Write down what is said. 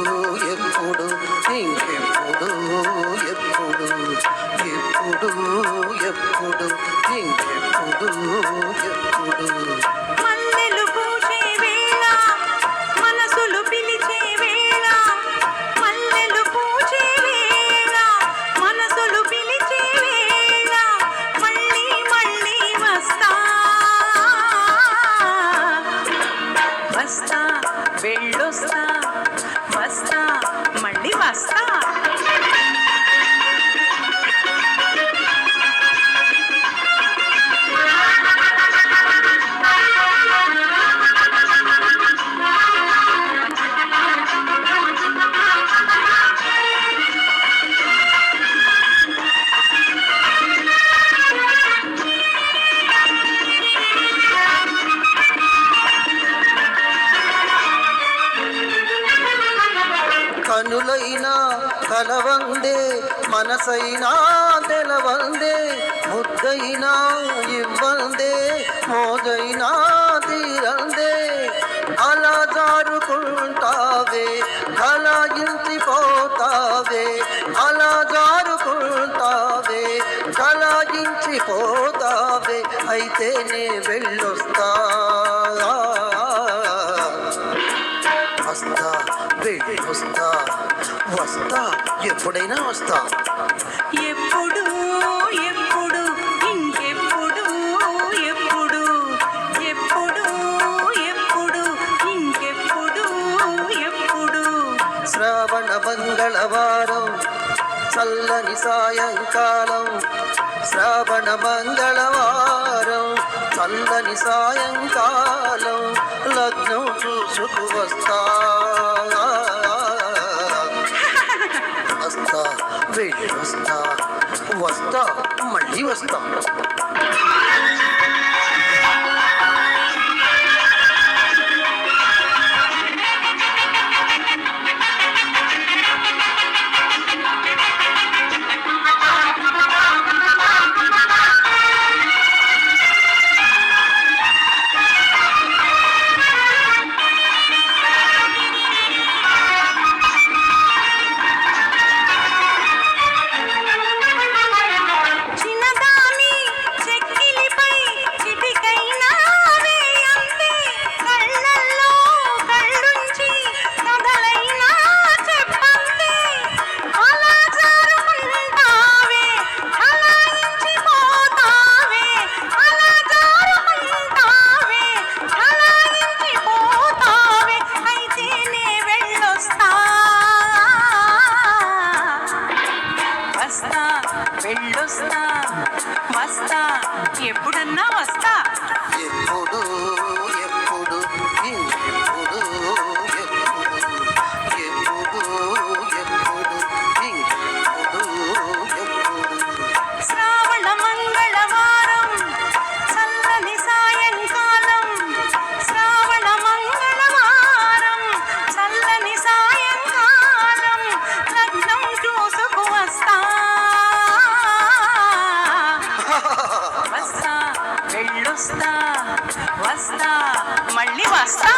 ఎప్పుడు ఇంకెప్పుడు ఎప్పుడు ఎప్పుడు ఎప్పుడు ఇంకెప్పుడు ఎప్పుడు మల్లెలు పూచే వేళ మనసులు పిలిచే వేళ మల్లెలు పూచే వేళ మనసులు పిలిచే వేళ మళ్ళీ మళ్ళీ వస్తా వస్తా వెళ్ళొస్తా వస్తా మళ్ళీ వస్తా కనులైనా కలవందే మనసైనా తెలవందే ముద్దైనా ఇవ్వందే మోజైనా తీరందే అలా జారుకుంటావే కలాయించిపోతావే అలా జారుకుంటావే కలాయించిపోతావే అయితే నే వెళ్ళొస్తా వస్తా వెళ్ళొస్తా వస్తా ఎప్పుడైనా వస్తా ఎప్పుడు ఎప్పుడు ఇంకెప్పుడు ఎప్పుడు ఎప్పుడు ఎప్పుడు ఇంకెప్పుడు ఎప్పుడు శ్రావణ మంగళవారం చల్లని సాయంకాలం శ్రావణ మంగళవారం చల్లని సాయంకాలం లగ్నం చూసుకు వస్తా వస్తా వెళ్ళొస్తా వస్తా మళ్ళీ వస్తా వెళ్ళొస్తా వస్తా ఎప్పుడన్నా వస్తా ఎప్పుడు ఎప్పుడు ఇంకెప్పుడు ఎప్పుడు ఎప్పుడు ఎప్పుడు ఇంకెప్పుడు ఎప్పుడు శ్రావణ మంగళవారం చల్లని సాయంకాలం శ్రావణ మంగళవారం చల్లని సాయంకాలం లగ్నం చూసుకు వస్తా వస్తా వెళ్ళొస్తా వస్తా మళ్ళీ వస్తా